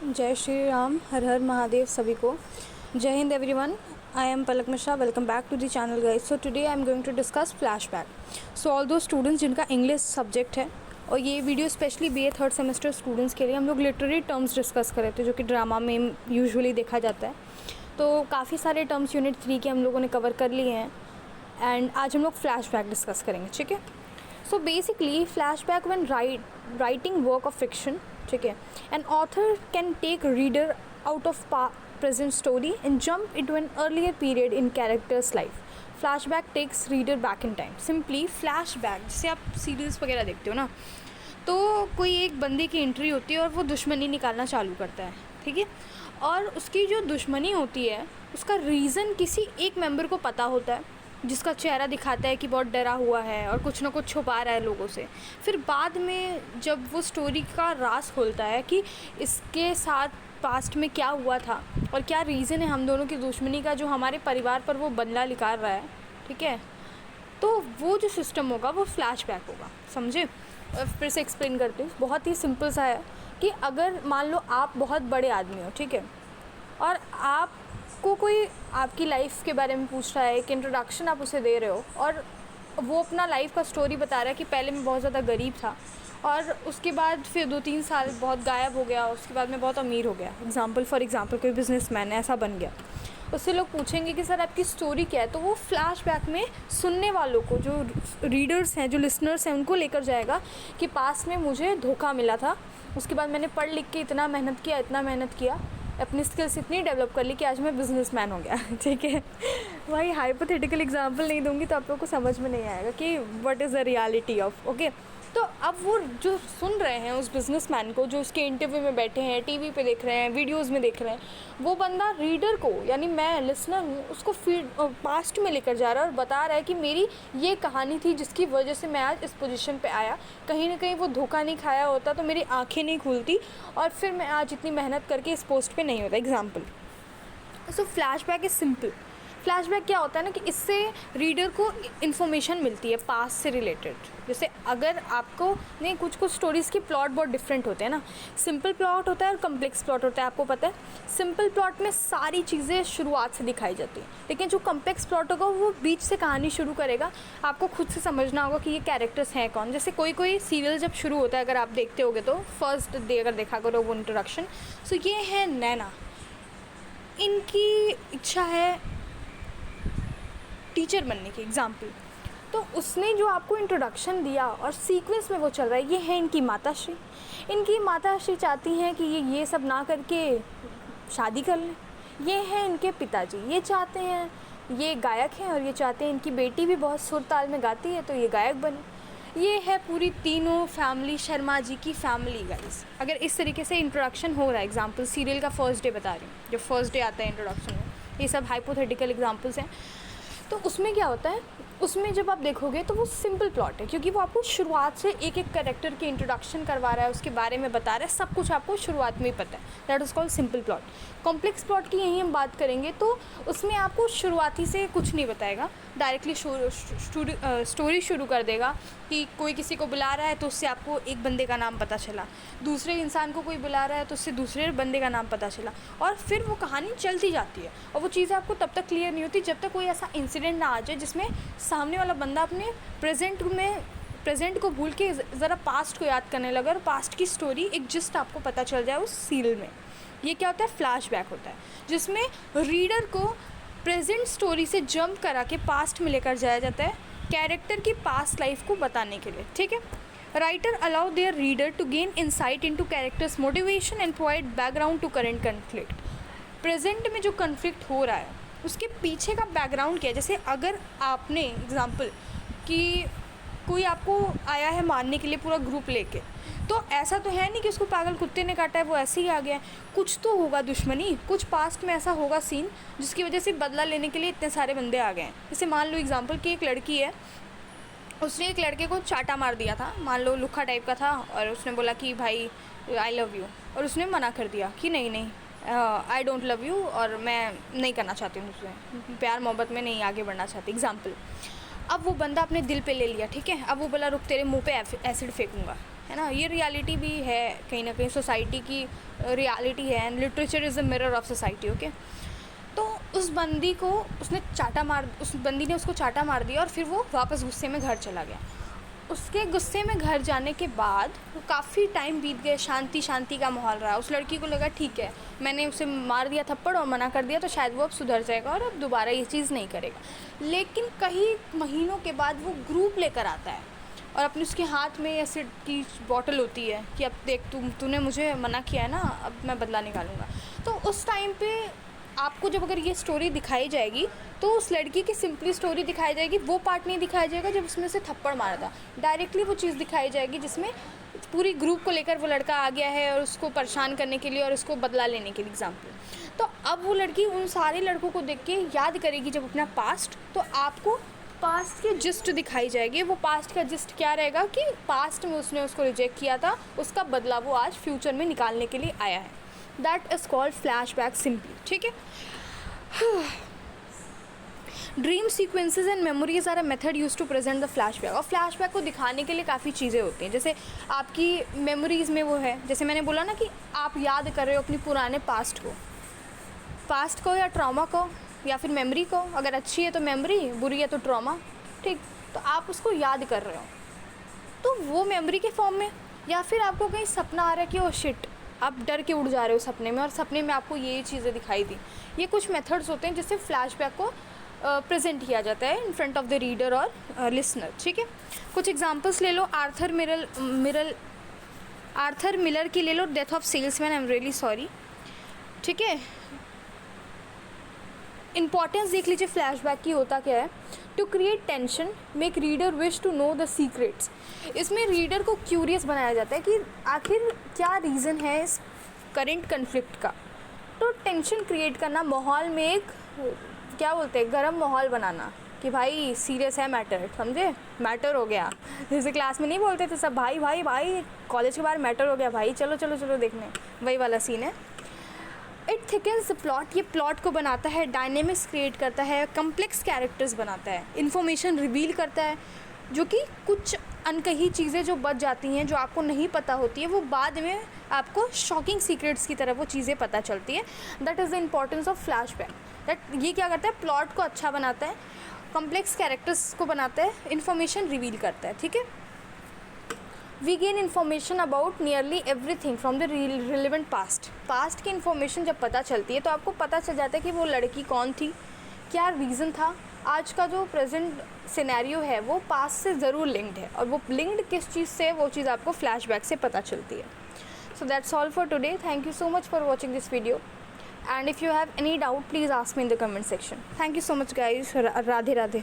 जय श्री राम, हर हर महादेव सभी को। जय Hind everyone. I am Palak Mishra. Welcome back to the channel guys. So today I am going to discuss flashback. So all those students जिनका English subject है, और ये video specially BA third semester students के लिए, हम लोग लिटरेरी टर्म्स डिस्कस कर रहे थे जो कि ड्रामा में यूजुअली देखा जाता है। तो काफ़ी सारे टर्म्स यूनिट 3 के हम लोगों ने कवर कर लिए हैं, एंड आज हम लोग फ्लैशबैक डिस्कस करेंगे, ठीक है। So basically flashback when writing work of fiction, ठीक है, an author can take reader out of present story and jump into an earlier period in character's life. Flashback takes reader back in time. Simply flashback, जैसे आप serials वगैरह देखते हो ना, तो कोई एक बंदे की एंट्री होती है और वो दुश्मनी निकालना चालू करता है, ठीक है, और उसकी जो दुश्मनी होती है उसका रीज़न किसी एक मेंबर को पता होता है, जिसका चेहरा दिखाता है कि बहुत डरा हुआ है और कुछ ना कुछ छुपा रहा है लोगों से। फिर बाद में जब वो स्टोरी का राज खोलता है कि इसके साथ पास्ट में क्या हुआ था और क्या रीज़न है हम दोनों की दुश्मनी का, जो हमारे परिवार पर वो बदला निकाल रहा है, ठीक है, तो वो जो सिस्टम होगा वो फ्लैशबैक होगा, समझे। फिर से एक्सप्लेन करती हूँ। बहुत ही सिंपल सा है कि अगर मान लो आप बहुत बड़े आदमी हो, ठीक है, और आपको कोई आपकी लाइफ के बारे में पूछ रहा है, एक इंट्रोडक्शन आप उसे दे रहे हो, और वो अपना लाइफ का स्टोरी बता रहा है कि पहले मैं बहुत ज़्यादा गरीब था और उसके बाद फिर 2-3 साल बहुत गायब हो गया, उसके बाद मैं बहुत अमीर हो गया। फॉर एग्ज़ाम्पल कोई बिजनेसमैन है, ऐसा बन गया। उससे लोग पूछेंगे कि सर आपकी स्टोरी क्या है, तो वो फ्लैशबैक में सुनने वालों को, जो रीडर्स हैं, जो लिसनर्स हैं, उनको लेकर जाएगा कि पास में मुझे धोखा मिला था, उसके बाद मैंने पढ़ लिख के इतना मेहनत किया, अपनी स्किल्स इतनी डेवलप कर ली कि आज मैं बिजनेसमैन हो गया, ठीक है। वही हाइपोथेटिकल एग्जांपल नहीं दूंगी तो आप लोगों को समझ में नहीं आएगा कि what is the reality of, okay. तो अब वो जो सुन रहे हैं उस बिजनेसमैन को, जो उसके इंटरव्यू में बैठे हैं, टीवी पे देख रहे हैं, वीडियोस में देख रहे हैं, वो बंदा रीडर को, यानी मैं लिसनर हूँ, उसको पास्ट में लेकर जा रहा है और बता रहा है कि मेरी ये कहानी थी जिसकी वजह से मैं आज इस पोजीशन पे आया। कहीं ना कहीं वो धोखा नहीं खाया होता तो मेरी आंखें नहीं खुलती और फिर मैं आज इतनी मेहनत करके इस पोस्ट पे नहीं होता। Example. So flashback is simple. Flashback क्या होता है ना कि इससे रीडर को इन्फॉर्मेशन मिलती है पास्ट से रिलेटेड। जैसे अगर आपको नहीं, कुछ स्टोरीज़ के प्लॉट बहुत डिफरेंट होते हैं ना। सिंपल प्लॉट होता है और कम्प्लेक्स प्लॉट होता है, आपको पता है। सिंपल प्लॉट में सारी चीज़ें शुरुआत से दिखाई जाती हैं, लेकिन जो कम्प्लेक्स प्लॉट होगा वो बीच से कहानी शुरू करेगा। आपको खुद से समझना होगा कि ये कैरेक्टर्स हैं कौन। जैसे कोई सीरियल जब शुरू होता है, अगर आप देखते होगे तो फर्स्ट डे अगर देखा करो वो इंट्रोडक्शन, सो ये है नैना, इनकी इच्छा है टीचर बनने की, एग्जाम्पल। तो उसने जो आपको इंट्रोडक्शन दिया और सीक्वेंस में वो चल रहा है, ये है इनकी माताश्री। इनकी माताश्री चाहती हैं कि ये सब ना करके शादी कर लें। ये हैं इनके पिताजी, ये चाहते हैं, ये गायक हैं और ये चाहते हैं इनकी बेटी भी बहुत सुर ताल में गाती है तो ये गायक बने। ये है पूरी तीनों फैमिली, शर्मा जी की फैमिली गाइस। अगर इस तरीके से इंट्रोडक्शन हो रहा है, एग्जाम्पल सीरियल का फर्स्ट डे बता रही हूँ, जो फर्स्ट डे आता है इंट्रोडक्शन में, ये सब हाइपोथेटिकल एग्जाम्पल्स हैं। तो उसमें क्या होता है, उसमें जब आप देखोगे तो वो सिंपल प्लॉट है, क्योंकि वो आपको शुरुआत से एक एक कैरेक्टर की इंट्रोडक्शन करवा रहा है, उसके बारे में बता रहा है, सब कुछ आपको शुरुआत में ही पता है। That is called simple plot. Complex plot की यहीं हम बात करेंगे तो उसमें आपको शुरुआती से कुछ नहीं बताएगा, डायरेक्टली स्टोरी शुरू कर देगा कि कोई किसी को बुला रहा है तो उससे आपको एक बंदे का नाम पता चला, दूसरे इंसान को कोई बुला रहा है तो उससे दूसरे बंदे का नाम पता चला, और फिर वो कहानी चलती जाती है। और वो चीज़ें आपको तब तक क्लियर नहीं होती जब तक कोई ऐसा इंसिडेंट ना आ जाए जिसमें सामने वाला बंदा अपने प्रेजेंट को भूल के ज़रा पास्ट को याद करने लगा और पास्ट की स्टोरी एक जिस्ट आपको पता चल जाए उस सीरियल में। ये क्या होता है, फ्लैशबैक होता है, जिसमें रीडर को प्रेजेंट स्टोरी से जंप करा के पास्ट में लेकर जाया जाता है कैरेक्टर की पास्ट लाइफ को बताने के लिए, ठीक है। Writer allow their reader to gain insight into character's motivation and provide background to current conflict. Present में जो कन्फ्लिक्ट हो रहा है उसके पीछे का बैकग्राउंड क्या है। जैसे अगर आपने एग्जाम्पल कि कोई आपको आया है मारने के लिए पूरा ग्रुप लेके, तो ऐसा तो है नहीं कि उसको पागल कुत्ते ने काटा है वो ऐसे ही आ गया है, कुछ तो होगा दुश्मनी, कुछ पास्ट में ऐसा होगा सीन जिसकी वजह से बदला लेने के लिए इतने सारे बंदे आ गए हैं। जैसे मान लो एग्जाम्पल कि एक लड़की है, उसने एक लड़के को चाटा मार दिया था, मान लो लुक्खा टाइप का था, और उसने बोला कि भाई आई लव यू, और उसने मना कर दिया कि नहीं आई डोंट लव यू, और मैं नहीं करना चाहती हूँ उससे प्यार, मोहब्बत में नहीं आगे बढ़ना चाहती, एग्जाम्पल। अब वो बंदा अपने दिल पे ले लिया, ठीक है। अब वो बोला रुक तेरे मुंह पे एसिड फेंकूंगा, है ना, ये रियलिटी भी है कहीं ना कहीं, सोसाइटी की रियलिटी है, and literature is the mirror of society. Okay, तो उस बंदी ने उसको चाटा मार दिया और फिर वो वापस गुस्से में घर चला गया। उसके गुस्से में घर जाने के बाद काफ़ी टाइम बीत गए, शांति का माहौल रहा। उस लड़की को लगा ठीक है, मैंने उसे मार दिया थप्पड़ और मना कर दिया तो शायद वो अब सुधर जाएगा और अब दोबारा ये चीज़ नहीं करेगा। लेकिन कई महीनों के बाद वो ग्रुप लेकर आता है और अपने उसके हाथ में एसिड की बॉटल होती है कि अब देख तूने मुझे मना किया है ना, अब मैं बदला निकालूंगा। तो उस टाइम पे आपको जब अगर ये स्टोरी दिखाई जाएगी तो उस लड़की की सिंपली स्टोरी दिखाई जाएगी, वो पार्ट नहीं दिखाया जाएगा जब उसमें से थप्पड़ मारा था। डायरेक्टली वो चीज़ दिखाई जाएगी जिसमें पूरी ग्रुप को लेकर वो लड़का आ गया है और उसको परेशान करने के लिए और उसको बदला लेने के लिए एग्जाम्पल। तो अब वो लड़की उन सारे लड़कों को देख के याद करेगी जब अपना पास्ट, तो आपको पास्ट की जिस्ट दिखाई जाएगी। वो पास्ट का जिस्ट क्या रहेगा कि पास्ट में उसने उसको रिजेक्ट किया था, उसका बदला वो आज फ्यूचर में निकालने के लिए आया है। That is called flashback simply. ठीक है, dream sequences and memories are a method use to present the flashback. और फ्लैशबैक को दिखाने के लिए काफ़ी चीज़ें होती हैं। जैसे आपकी मेमोरीज़ में वो है, जैसे मैंने बोला ना कि आप याद कर रहे हो अपनी पुराने पास्ट को या ट्रॉमा को या फिर मेमोरी को। अगर अच्छी है तो मेमोरी, बुरी है तो ट्रॉमा। ठीक, तो आप उसको याद कर रहे हो तो वो मेमोरी के फॉर्म में, या फिर आपको कहीं सपना आ रहा है कि ओ शिट, आप डर के उड़ जा रहे हो सपने में और सपने में आपको ये चीज़ें दिखाई दी। ये कुछ मेथड्स होते हैं जिससे फ्लैशबैक को प्रेजेंट किया जाता है in front of the reader और लिसनर। ठीक है, कुछ एग्जांपल्स ले लो। आर्थर मिलर की ले लो, Death of Salesman. I am really sorry. ठीक है, इंपॉर्टेंस देख लीजिए फ्लैशबैक की होता क्या है। To create tension, make reader wish to know the secrets. इसमें रीडर को क्यूरियस बनाया जाता है कि आखिर क्या रीज़न है इस करेंट कन्फ्लिक्ट का। तो टेंशन क्रिएट करना, माहौल में एक क्या बोलते हैं, गर्म माहौल बनाना कि भाई सीरियस है मैटर, समझे, मैटर हो गया। जैसे क्लास में नहीं बोलते थे सब, भाई भाई भाई कॉलेज के बाहर मैटर हो गया भाई, चलो चलो चलो देखने, वही वाला सीन है। इट थिकन्स द प्लॉट, ये प्लॉट को बनाता है, डायनेमिक्स क्रिएट करता है, कम्प्लेक्स कैरेक्टर्स बनाता है, इन्फॉर्मेशन रिवील करता है, जो कि कुछ अनकही चीज़ें जो बच जाती हैं, जो आपको नहीं पता होती है, वो बाद में आपको शॉकिंग सीक्रेट्स की तरह वो चीज़ें पता चलती है। That is the importance of flashback. That ये क्या करता है, प्लॉट को अच्छा बनाता है, कम्प्लेक्स कैरेक्टर्स को बनाता है, इन्फॉर्मेशन रिवील करता है। ठीक है, we gain information about nearly everything from the relevant past की इन्फॉर्मेशन जब पता चलती है तो आपको पता चल जाता है कि वो लड़की कौन थी, क्या रीज़न था। आज का जो प्रेजेंट सिनेरियो है वो पास्ट से ज़रूर लिंक्ड है, और वो लिंक्ड किस चीज़ से, वो चीज़ आपको फ्लैशबैक से पता चलती है। So that's all for today. Thank you so much for watching this video, and if you have any doubt, please ask me in the comment section. Thank you so much guys. Radhe Radhe.